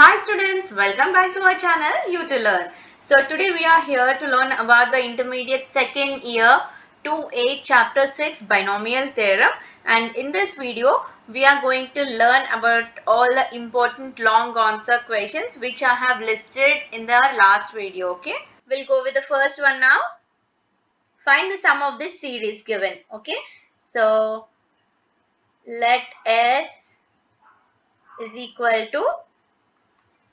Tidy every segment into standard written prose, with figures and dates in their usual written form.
Hi students, welcome back to our channel U2Learn. So today we are here to learn about the intermediate second year 2A chapter 6 binomial theorem, and in this video we are going to learn about all the important long answer questions which I have listed in the last video. Okay, we'll go with the first one now. Find the sum of this series given. Okay, so let S is equal to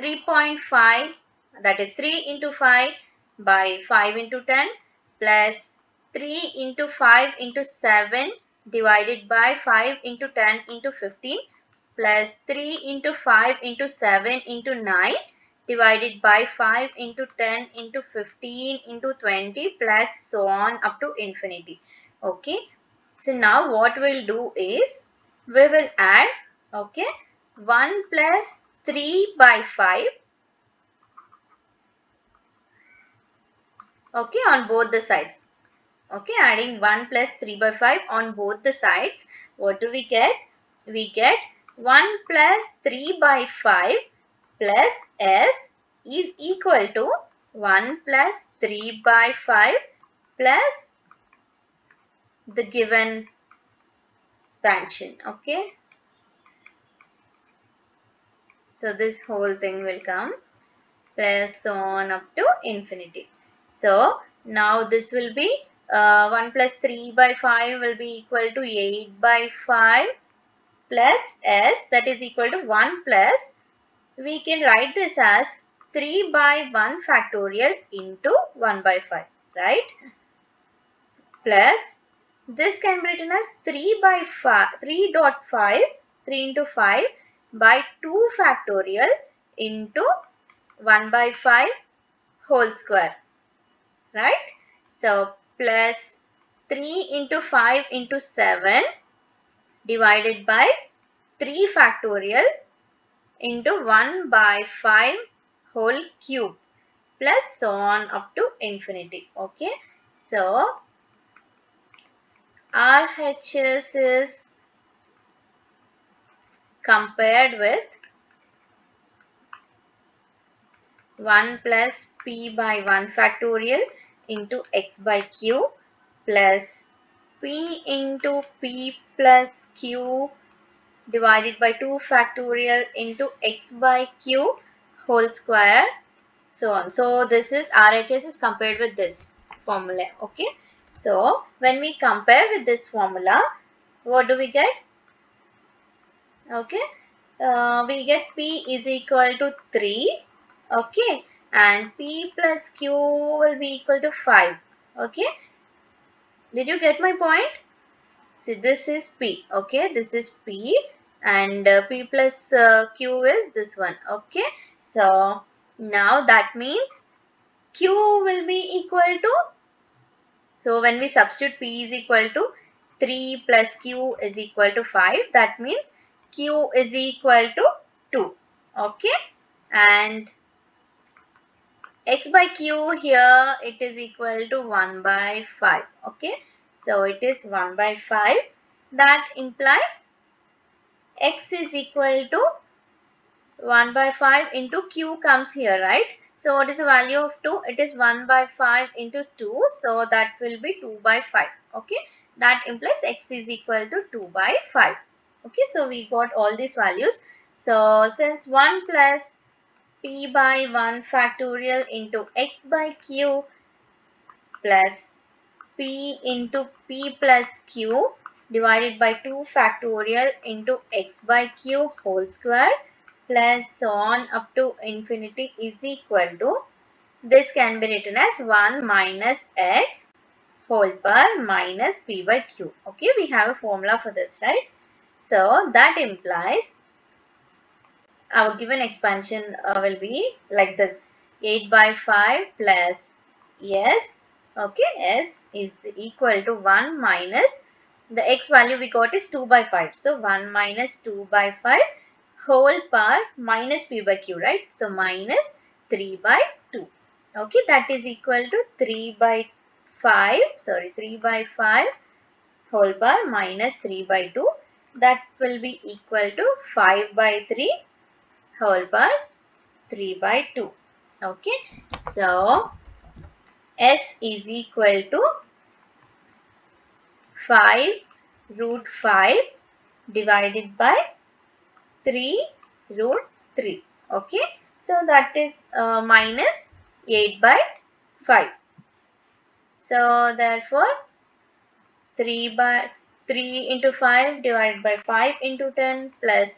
3.5, that is 3 into 5 by 5 into 10 plus 3 into 5 into 7 divided by 5 into 10 into 15 plus 3 into 5 into 7 into 9 divided by 5 into 10 into 15 into 20 plus so on up to infinity. Okay, so now what we'll do is we will add, okay, 1 plus 3 by 5, okay, on both the sides. Okay, adding 1 plus 3 by 5 on both the sides. What do we get? We get 1 plus 3 by 5 plus S is equal to 1 plus 3 by 5 plus the given expansion. Okay, so this whole thing will come plus so on up to infinity. So now this will be 1 plus 3 by 5 will be equal to 8 by 5 plus S, that is equal to 1 plus, we can write this as 3 by 1 factorial into 1 by 5, right? Plus this can be written as 3 by 5, 3.5, 3 into 5 by 2 factorial into 1 by 5 whole square, right? So plus 3 into 5 into 7 divided by 3 factorial into 1 by 5 whole cube plus so on up to infinity. Okay, so RHS is compared with 1 plus p by 1 factorial into x by q plus p into p plus q divided by 2 factorial into x by q whole square, so on. So this is RHS is compared with this formula. Okay, so when we compare with this formula, what do we get? Okay, we get p is equal to 3, okay, and p plus q will be equal to 5. Okay, did you get my point? See, this is p, okay, this is p, and p plus q is this one. Okay, so now that means q will be equal to, so when we substitute p is equal to 3 plus q is equal to 5, that means q is equal to 2. Okay, and x by q here it is equal to 1 by 5. Okay, so it is 1 by 5. That implies x is equal to 1 by 5 into q comes here, right? So what is the value of 2? It is 1 by 5 into 2. So that will be 2 by 5. Okay, that implies x is equal to 2 by 5. Okay, so we got all these values. So since 1 plus p by 1 factorial into x by q plus p into p plus q divided by 2 factorial into x by q whole square plus so on up to infinity is equal to, this can be written as 1 minus x whole power minus p by q. Okay, we have a formula for this, right? So that implies our given expansion will be like this: 8 by 5 plus s, okay, s is equal to 1 minus, the x value we got is 2 by 5, so 1 minus 2 by 5 whole power minus p by q, right? So minus 3 by 2. Okay, that is equal to 3 by 5, sorry, 3 by 5 whole power minus 3 by 2, that will be equal to 5 by 3 whole power 3 by 2. Okay, so S is equal to 5 root 5 divided by 3 root 3. Okay, so that is minus 8 by 5. So therefore 3 into 5 divided by 5 into 10 plus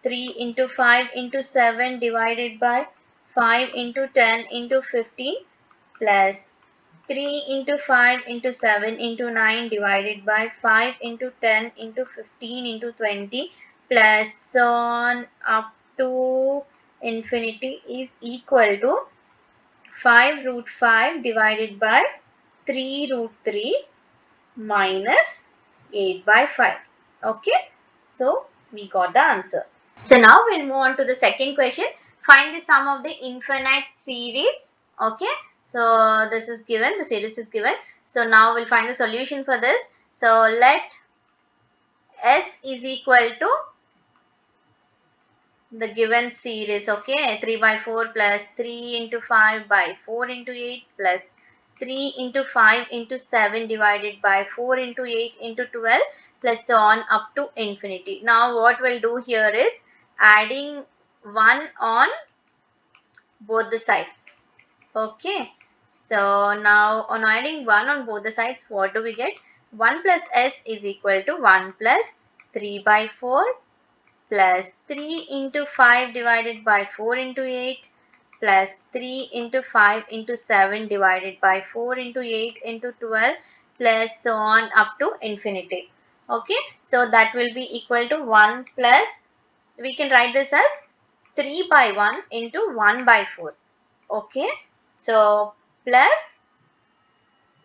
3 into 5 into 7 divided by 5 into 10 into 15 plus 3 into 5 into 7 into 9 divided by 5 into 10 into 15 into 20 plus so on up to infinity is equal to 5 root 5 divided by 3 root 3 minus 8 by 5. Okay, so we got the answer. So now we'll move on to the second question. Find the sum of the infinite series. Okay, so this is given, the series is given. So now we'll find the solution for this. So let S is equal to the given series. Okay, 3 by 4 plus 3 into 5 by 4 into 8 plus 3 into 5 into 7 divided by 4 into 8 into 12 plus so on up to infinity. Now what we'll do here is adding 1 on both the sides. Okay, so now on adding 1 on both the sides, what do we get? 1 plus S is equal to 1 plus 3 by 4 plus 3 into 5 divided by 4 into 8 plus 3 into 5 into 7 divided by 4 into 8 into 12 plus so on up to infinity. Okay, so that will be equal to 1 plus, we can write this as 3 by 1 into 1 by 4. Okay, so plus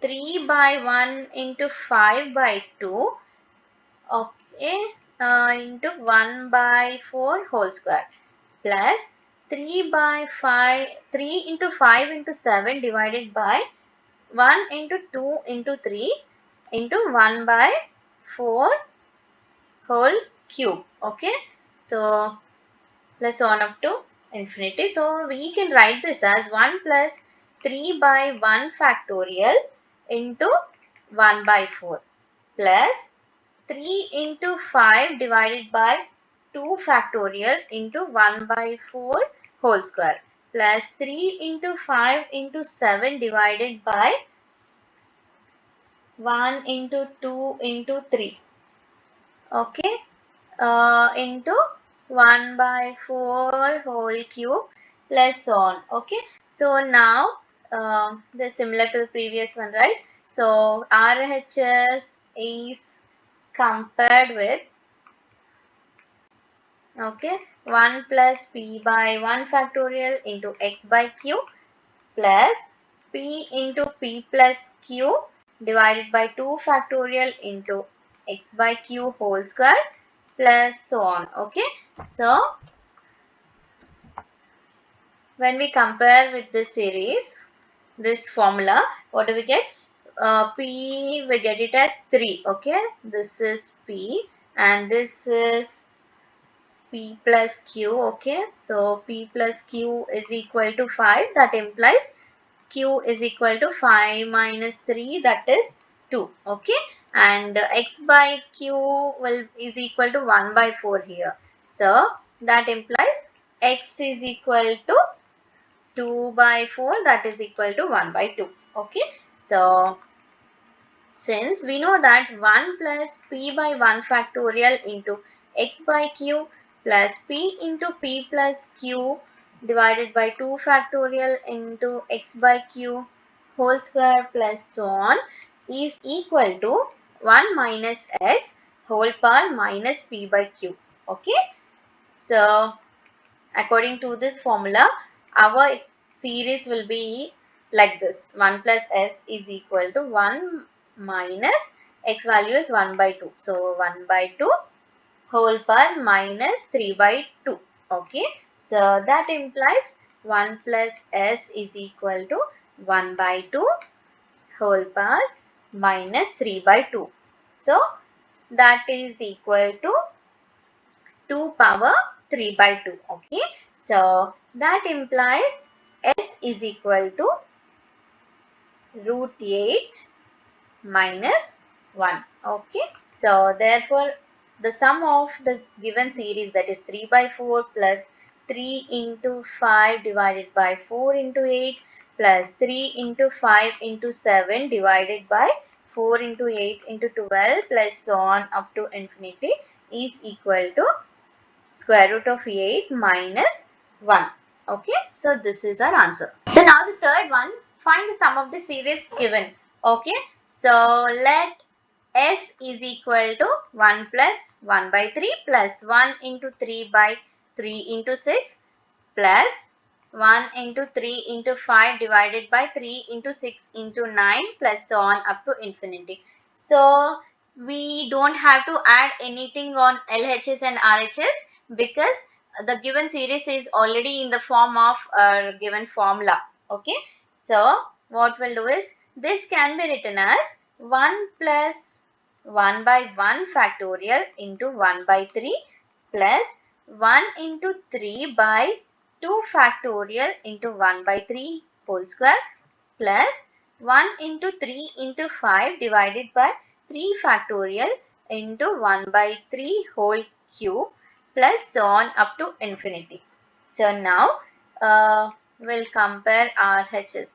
3 by 1 into 5 by 2. Okay, into 1 by 4 whole square plus 3 by 5, 3 into 5 into 7 divided by 1 into 2 into 3 into 1 by 4 whole cube. Okay, so plus on up to infinity. So we can write this as 1 plus 3 by 1 factorial into 1 by 4 plus 3 into 5 divided by 2 factorial into 1 by 4 whole square plus 3 into 5 into 7 divided by 1 into 2 into 3. Okay, into 1 by 4 whole cube plus so on. Okay, so now they're similar to the previous one, right? So RHS is compared with, okay, 1 plus p by 1 factorial into x by q plus p into p plus q divided by 2 factorial into x by q whole square plus so on. Okay, so when we compare with this series, this formula, what do we get? P, we get it as 3. Okay, this is p and this is p plus q. Okay, so p plus q is equal to 5. That implies q is equal to 5 minus 3, that is 2. Okay, and x by q is equal to 1 by 4 here. So that implies x is equal to 2 by 4, that is equal to 1 by 2. Okay, so since we know that 1 plus p by 1 factorial into x by q plus p into p plus q divided by 2 factorial into x by q whole square plus so on is equal to 1 minus x whole power minus p by q. Okay, so according to this formula, our series will be like this. 1 plus s is equal to 1 minus x value is 1 by 2. So 1 by 2 whole power minus 3 by 2. Okay. So that implies 1 plus s is equal to 1 by 2 whole power minus 3 by 2. So that is equal to 2 power 3 by 2. Okay, So that implies S is equal to root 8 minus 1. Okay. So therefore the sum of the given series, that is 3 by 4 plus 3 into 5 divided by 4 into 8 plus 3 into 5 into 7 divided by 4 into 8 into 12 plus so on up to infinity is equal to square root of 8 minus 1. Okay, so this is our answer. So now the third one, find the sum of the series given. Okay, so let S is equal to 1 plus 1 by 3 plus 1 into 3 by 3 into 6 plus 1 into 3 into 5 divided by 3 into 6 into 9 plus so on up to infinity. So we don't have to add anything on LHS and RHS because the given series is already in the form of given formula. Okay. So what we'll do is this can be written as 1 plus 1 by 1 factorial into 1 by 3 plus 1 into 3 by 2 factorial into 1 by 3 whole square plus 1 into 3 into 5 divided by 3 factorial into 1 by 3 whole cube plus so on up to infinity. So now we'll compare RHS.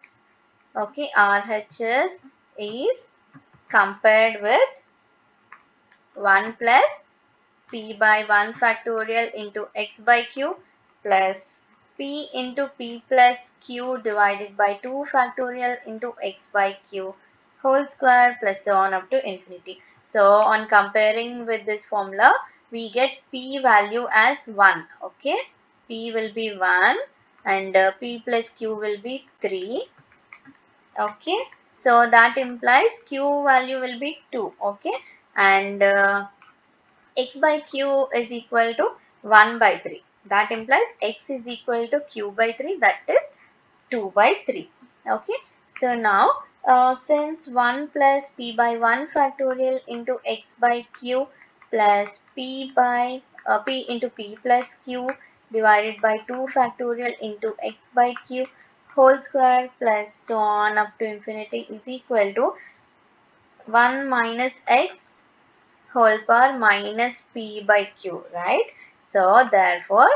Okay, RHS is compared with 1 plus p by 1 factorial into x by q plus p into p plus q divided by 2 factorial into x by q whole square plus so on up to infinity. So on comparing with this formula, we get p value as 1. Okay, p will be 1 and p plus q will be 3. Okay, so that implies q value will be 2. Okay, and x by q is equal to 1 by 3. That implies x is equal to q by 3, that is 2 by 3. Okay. So now since 1 plus p by 1 factorial into x by q plus p into p plus q divided by 2 factorial into x by q whole square plus so on up to infinity is equal to 1 minus x whole power minus p by q, right? So therefore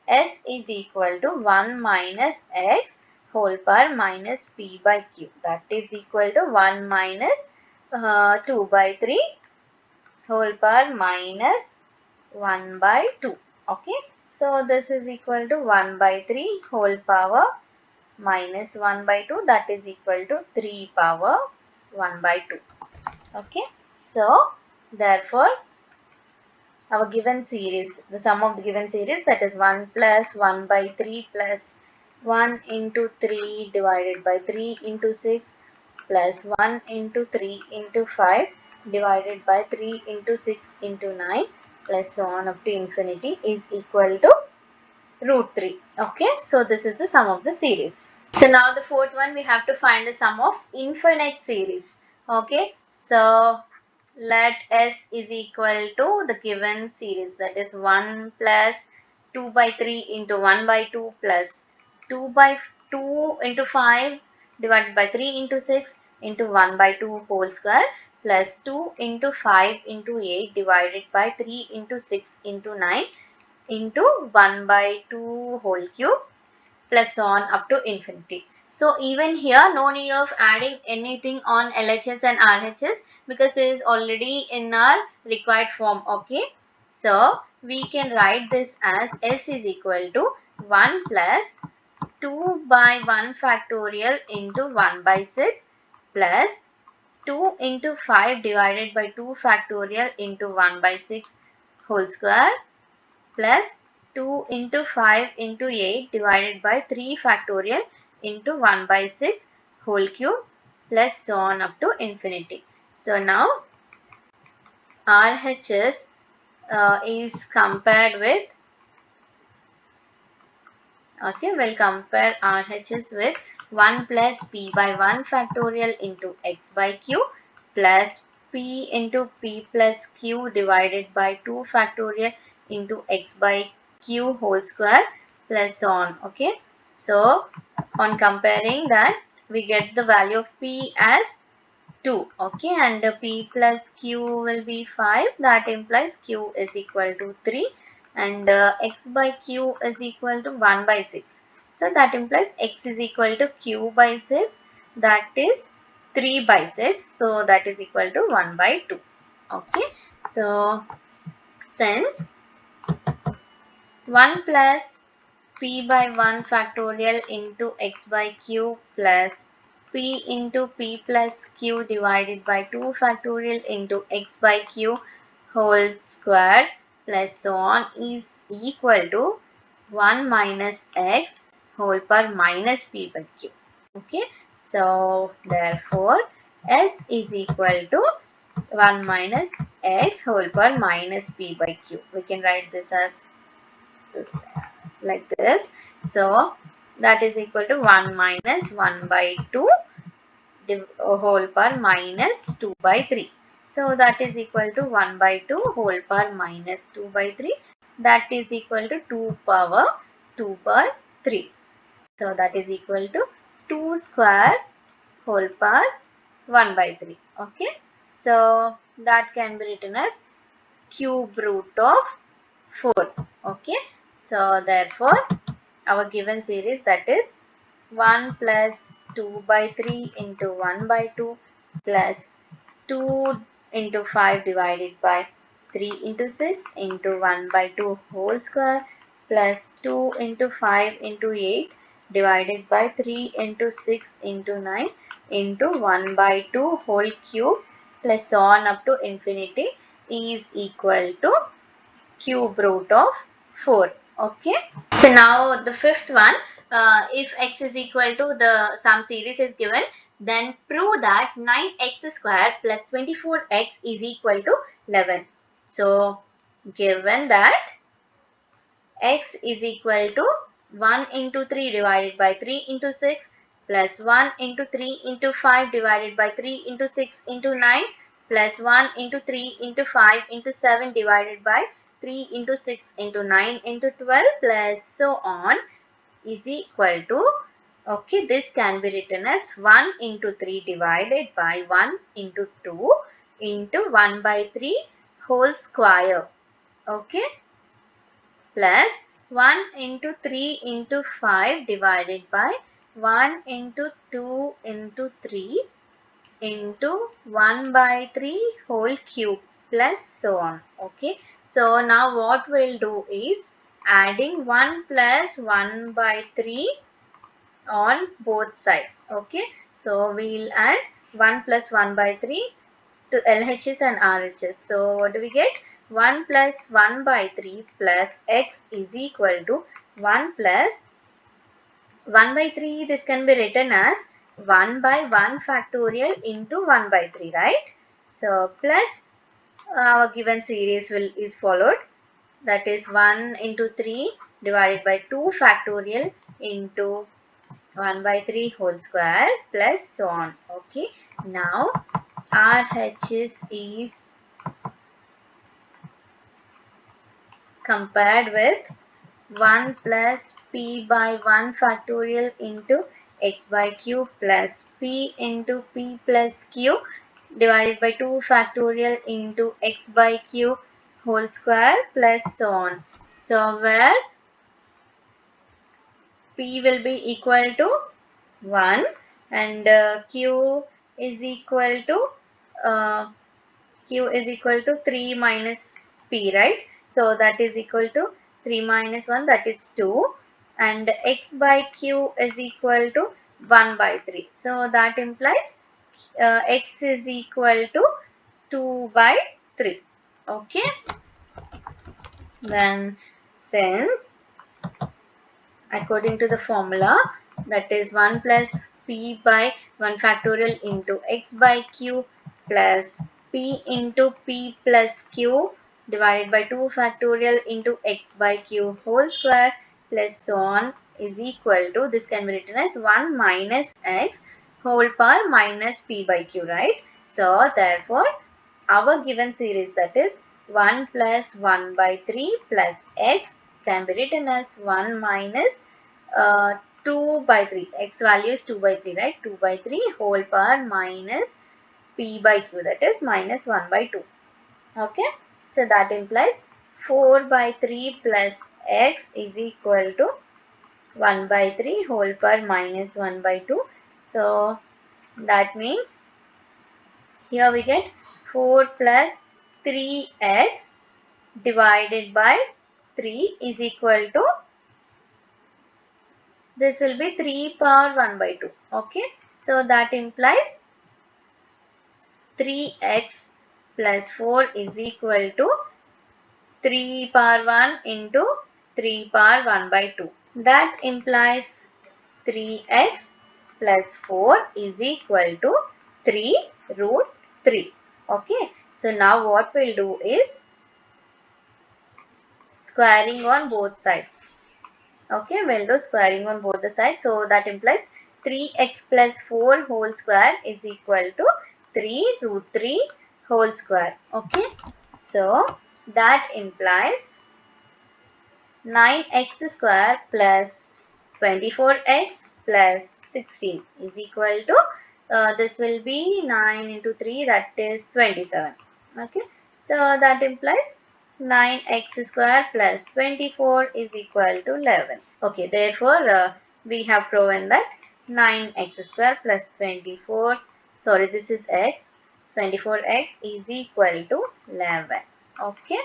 S is equal to 1 minus x whole power minus p by q, that is equal to 1 minus 2 by 3 whole power minus 1 by 2. Okay, so this is equal to 1 by 3 whole power minus 1 by 2, that is equal to 3 power 1 by 2. Okay, so therefore our given series, the sum of the given series, that is 1 plus 1 by 3 plus 1 into 3 divided by 3 into 6 plus 1 into 3 into 5 divided by 3 into 6 into 9 plus so on up to infinity is equal to root 3. Okay, so this is the sum of the series. So now the fourth one, we have to find the sum of infinite series. Okay, so let S is equal to the given series, that is 1 plus 2 by 3 into 1 by 2 plus 2 by 2 into 5 divided by 3 into 6 into 1 by 2 whole square plus 2 into 5 into 8 divided by 3 into 6 into 9 into 1 by 2 whole cube plus on up to infinity. So even here no need of adding anything on LHS and RHS because this is already in our required form. Okay, so we can write this as S is equal to 1 plus 2 by 1 factorial into 1 by 6 plus 2 into 5 divided by 2 factorial into 1 by 6 whole square plus 2 into 5 into 8 divided by 3 factorial into 1 by 6 whole cube plus so on up to infinity. So now RHS is compared with, okay, we'll compare RHS with 1 plus p by 1 factorial into x by q plus p into p plus q divided by 2 factorial into x by q whole square plus so on. Okay, so on comparing that, we get the value of p as 2. Okay, and p plus q will be 5. That implies q is equal to 3, and x by q is equal to 1 by 6. So that implies x is equal to q by 6, that is 3 by 6. So that is equal to 1 by 2. Okay, so since 1 plus p by 1 factorial into x by q plus p into p plus q divided by 2 factorial into x by q whole square plus so on is equal to 1 minus x whole power minus p by q. Okay, so therefore s is equal to 1 minus x whole power minus p by q. We can write this as like this. So that is equal to 1 minus 1 by 2 whole power minus 2 by 3. So that is equal to 1 by 2 whole power minus 2 by 3. That is equal to 2 power 2 power 3. So that is equal to 2 square whole power 1 by 3. Okay. So that can be written as cube root of 4. Okay, so therefore our given series, that is 1 plus 2 by 3 into 1 by 2 plus 2 into 5 divided by 3 into 6 into 1 by 2 whole square plus 2 into 5 into 8 divided by 3 into 6 into 9 into 1 by 2 whole cube plus so on up to infinity is equal to cube root of 4. Okay, so now the fifth one, if x is equal to the some series is given, then prove that 9x square plus 24x is equal to 11. So given that x is equal to 1 into 3 divided by 3 into 6 plus 1 into 3 into 5 divided by 3 into 6 into 9 plus 1 into 3 into 5 into 7 divided by 3 into 6 into 9 into 12 plus so on is equal to, okay, this can be written as 1 into 3 divided by 1 into 2 into 1 by 3 whole square. Okay, plus 1 into 3 into 5 divided by 1 into 2 into 3 into 1 by 3 whole cube plus so on. Okay, so now what we'll do is adding 1 plus 1 by 3 on both sides. Okay, so we'll add 1 plus 1 by 3 to LHS and RHS. So what do we get? 1 plus 1 by 3 plus x is equal to 1 plus 1 by 3. This can be written as 1 by 1 factorial into 1 by 3, right? So plus our given series is followed, that is 1 into 3 divided by 2 factorial into 1 by 3 whole square plus so on. Okay, now RHS is compared with 1 plus p by 1 factorial into x by q plus p into p plus q divided by 2 factorial into x by q whole square plus so on. So where p will be equal to 1 and q is equal to uh, 3 minus p, right? So that is equal to 3 minus 1, that is 2, and x by q is equal to 1 by 3. So that implies x is equal to 2 by 3. Okay, then since according to the formula, that is 1 plus p by 1 factorial into x by q plus p into p plus q divided by 2 factorial into x by q whole square plus so on is equal to, this can be written as 1 minus x whole power minus p by q, right? So therefore our given series, that is 1 plus 1 by 3 plus x can be written as 1 minus 2 by 3. X value is 2 by 3, right? 2 by 3 whole power minus p by q, that is minus 1 by 2. Okay, so that implies 4 by 3 plus x is equal to 1 by 3 whole power minus 1 by 2. So that means here we get 4 plus 3x divided by 3 is equal to, this will be 3 power 1 by 2. Okay, so that implies 3x plus 4 is equal to 3 power 1 into 3 power 1 by 2. That implies 3x plus 4 is equal to 3 root 3. Okay, so now what we'll do is squaring on both sides. Okay, we'll do squaring on both the sides. So that implies 3x plus 4 whole square is equal to 3 root 3 whole square. Okay, so that implies 9x square plus 24x plus 16 is equal to, this will be 9 into 3, that is 27. Okay, so that implies 9x square plus 24 is equal to 11. Okay, therefore we have proven that 9x square plus 24, sorry, this is x, 24x is equal to 11. Okay.